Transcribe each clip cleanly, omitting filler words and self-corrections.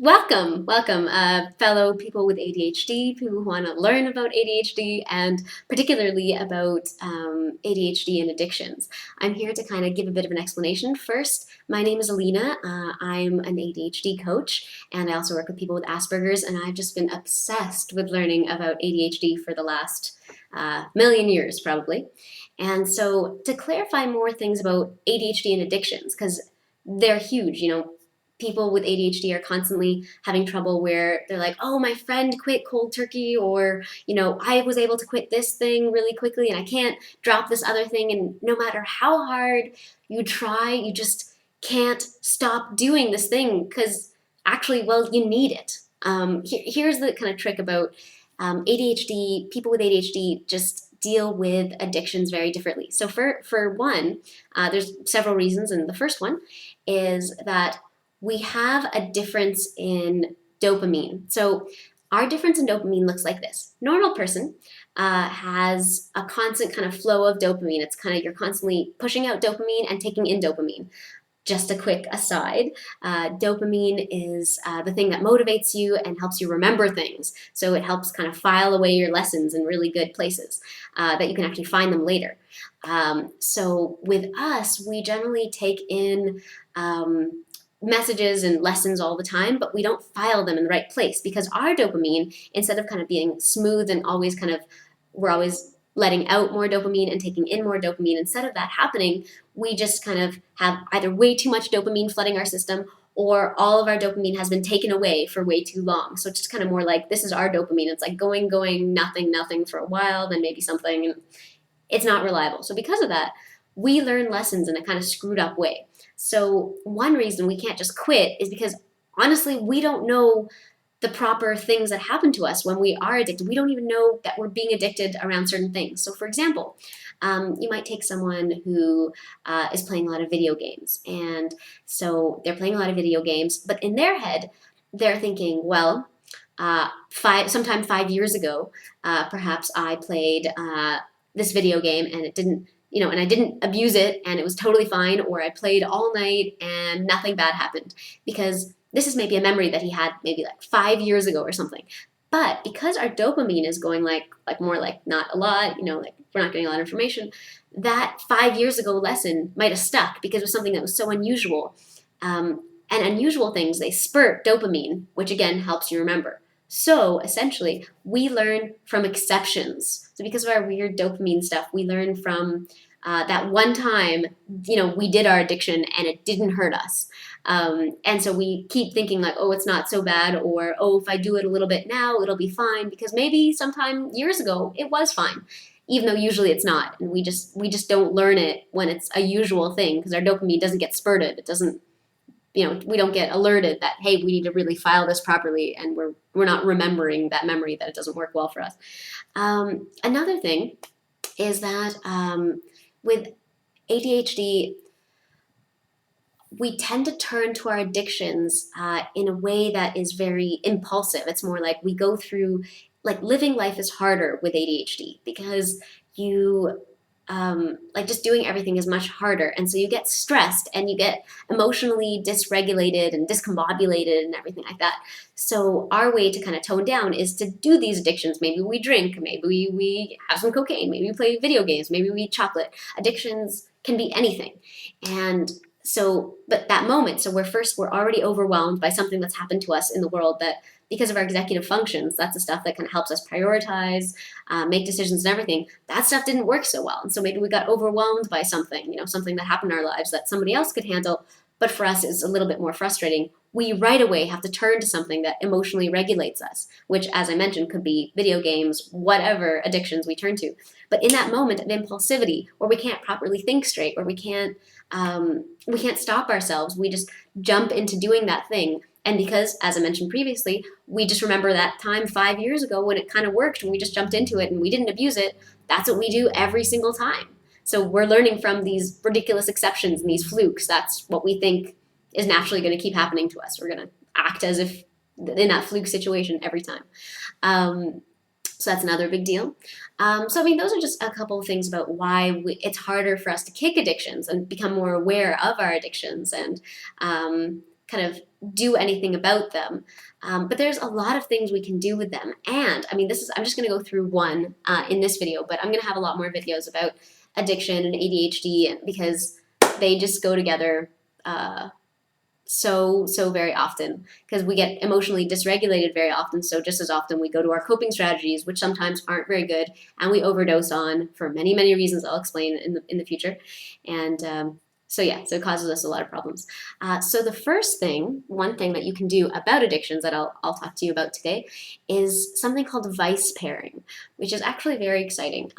Welcome, fellow people with ADHD who want to learn about ADHD and particularly about ADHD and addictions. I'm here to kind of give a bit of an explanation. First, my name is Alina. I'm an ADHD coach, and I also work with people with Asperger's, and I've just been obsessed with learning about ADHD for the last million years, probably. And so, to clarify more things about ADHD and addictions, because they're huge, people with ADHD are constantly having trouble where they're like, oh, my friend quit cold turkey, or, I was able to quit this thing really quickly and I can't drop this other thing. And no matter how hard you try, you just can't stop doing this thing because actually, well, you need it. Here's the kind of trick about ADHD. People with ADHD just deal with addictions very differently. So for one, there's several reasons, and the first one is that we have a difference in dopamine. So our difference in dopamine looks like this. Normal person has a constant kind of flow of dopamine. It's kind of you're constantly pushing out dopamine and taking in dopamine. Just a quick aside, dopamine is the thing that motivates you and helps you remember things. So it helps kind of file away your lessons in really good places that you can actually find them later. So with us, we generally take in messages and lessons all the time, but we don't file them in the right place because our dopamine, instead of kind of being smooth and always kind of, we're always letting out more dopamine and taking in more dopamine, instead of that happening, we just kind of have either way too much dopamine flooding our system or all of our dopamine has been taken away for way too long. So it's just kind of more like this is our dopamine. It's like going, nothing for a while, then maybe something, and it's not reliable. So because of that, we learn lessons in a kind of screwed up way. So one reason we can't just quit is because honestly, we don't know the proper things that happen to us when we are addicted. We don't even know that we're being addicted around certain things. So for example, you might take someone who is playing a lot of video games. And so they're playing a lot of video games, but in their head, they're thinking, well, sometime 5 years ago, perhaps I played this video game and it didn't, and I didn't abuse it and it was totally fine, or I played all night and nothing bad happened, because this is maybe a memory that he had maybe like 5 years ago or something. But because our dopamine is going like more like not a lot, like we're not getting a lot of information, that 5 years ago lesson might have stuck because it was something that was so unusual. And unusual things, they spurt dopamine, which again helps you remember. So essentially, we learn from exceptions. So because of our weird dopamine stuff, we learn from that one time, we did our addiction and it didn't hurt us. And so we keep thinking like, oh, it's not so bad, or oh, if I do it a little bit now, it'll be fine, because maybe sometime years ago it was fine, even though usually it's not. And we just don't learn it when it's a usual thing because our dopamine doesn't get spurted. It doesn't, we don't get alerted that, hey, we need to really file this properly, and we're not remembering that memory that it doesn't work well for us. Another thing is that with ADHD, we tend to turn to our addictions in a way that is very impulsive. It's more like we go through, like living life is harder with ADHD because you like just doing everything is much harder. And so you get stressed and you get emotionally dysregulated and discombobulated and everything like that. So our way to kind of tone down is to do these addictions. Maybe we drink, maybe we have some cocaine, maybe we play video games, maybe we eat chocolate. Addictions can be anything. And so, but that moment, so we're already overwhelmed by something that's happened to us in the world that, because of our executive functions, that's the stuff that kind of helps us prioritize, make decisions and everything. That stuff didn't work so well. And so maybe we got overwhelmed by something, something that happened in our lives that somebody else could handle, but for us is a little bit more frustrating. We right away have to turn to something that emotionally regulates us, which, as I mentioned, could be video games, whatever addictions we turn to. But in that moment of impulsivity, where we can't properly think straight, where we can't stop ourselves, we just jump into doing that thing. And because, as I mentioned previously, we just remember that time 5 years ago when it kind of worked and we just jumped into it and we didn't abuse it, that's what we do every single time. So we're learning from these ridiculous exceptions and these flukes. That's what we think is naturally going to keep happening to us. We're going to act as if in that fluke situation every time. So that's another big deal. So I mean, those are just a couple of things about why it's harder for us to kick addictions and become more aware of our addictions and kind of do anything about them. But there's a lot of things we can do with them. And I mean, I'm just going to go through one in this video, but I'm going to have a lot more videos about addiction and ADHD because they just go together so very often, because we get emotionally dysregulated very often. So just as often we go to our coping strategies, which sometimes aren't very good, and we overdose on for many reasons I'll explain in the future. And so yeah, so it causes us a lot of problems. So the first thing, one thing that you can do about addictions that I'll talk to you about today is something called vice pairing, which is actually very exciting.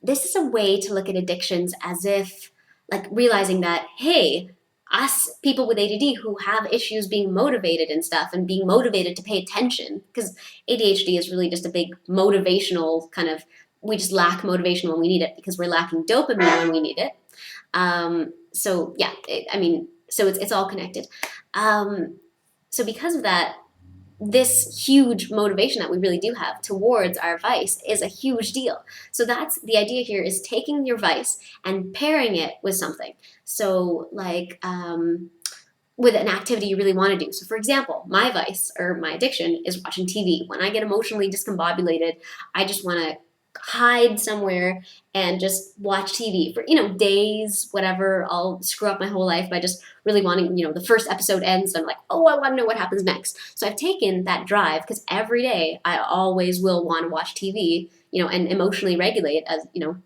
This is a way to look at addictions as if, like, realizing that, hey, us people with ADD who have issues being motivated and stuff and being motivated to pay attention, because ADHD is really just a big motivational kind of, we just lack motivation when we need it because we're lacking dopamine when we need it. So yeah, so it's all connected. So because of that, this huge motivation that we really do have towards our vice is a huge deal. So that's the idea here, is taking your vice and pairing it with something. So like with an activity you really want to do. So for example, my vice or my addiction is watching TV. When I get emotionally discombobulated, I just want to hide somewhere and just watch TV for, days, whatever. I'll screw up my whole life by just really wanting, the first episode ends, so I'm like, oh, I want to know what happens next. So I've taken that drive, because every day I always will want to watch TV, and emotionally regulate.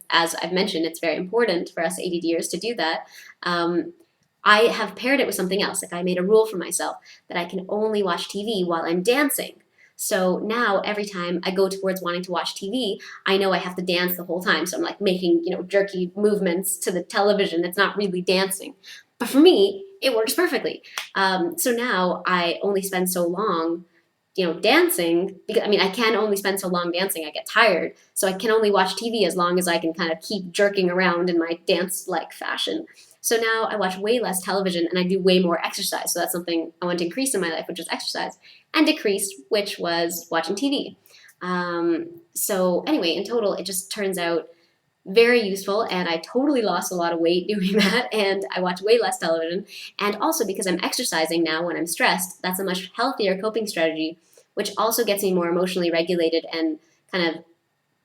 As I've mentioned, it's very important for us ADDers to do that. I have paired it with something else. Like, I made a rule for myself that I can only watch TV while I'm dancing. So now every time I go towards wanting to watch TV, I know I have to dance the whole time. So I'm like making, jerky movements to the television. It's not really dancing. But for me, it works perfectly. So now I only spend so long, dancing, because I can only spend so long dancing. I get tired. So I can only watch TV as long as I can kind of keep jerking around in my dance-like fashion. So now I watch way less television and I do way more exercise. So that's something I want to increase in my life, which is exercise, and decrease, which was watching TV. So anyway, in total, it just turns out very useful, and I totally lost a lot of weight doing that, and I watch way less television. And also, because I'm exercising now when I'm stressed, that's a much healthier coping strategy, which also gets me more emotionally regulated and kind of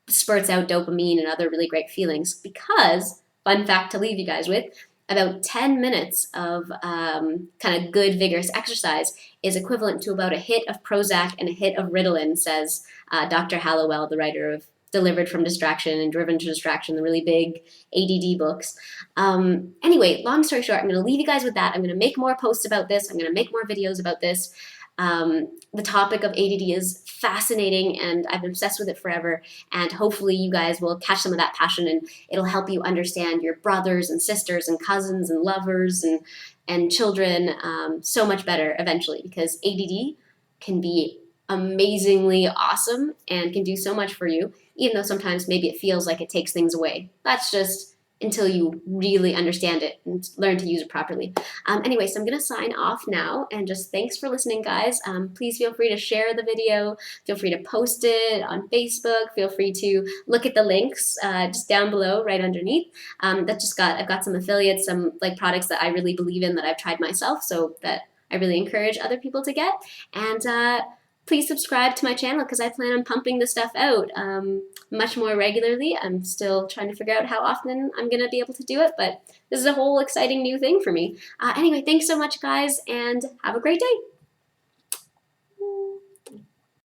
spurts out dopamine and other really great feelings. Because, fun fact to leave you guys with, about 10 minutes of kind of good, vigorous exercise is equivalent to about a hit of Prozac and a hit of Ritalin, says Dr. Hallowell, the writer of Delivered from Distraction and Driven to Distraction, the really big ADD books. Anyway, long story short, I'm going to leave you guys with that. I'm going to make more posts about this. I'm going to make more videos about this. The topic of ADD is fascinating, and I've been obsessed with it forever, and hopefully you guys will catch some of that passion, and it'll help you understand your brothers and sisters and cousins and lovers and children so much better eventually, because ADD can be amazingly awesome and can do so much for you, even though sometimes maybe it feels like it takes things away. That's just until you really understand it and learn to use it properly. Anyway, so I'm going to sign off now, and just thanks for listening, guys. Please feel free to share the video. Feel free to post it on Facebook. Feel free to look at the links just down below, right underneath. I've got some affiliates, some like products that I really believe in that I've tried myself, so that I really encourage other people to get. And please subscribe to my channel, because I plan on pumping this stuff out much more regularly. I'm still trying to figure out how often I'm going to be able to do it, but this is a whole exciting new thing for me. Anyway, thanks so much, guys, and have a great day.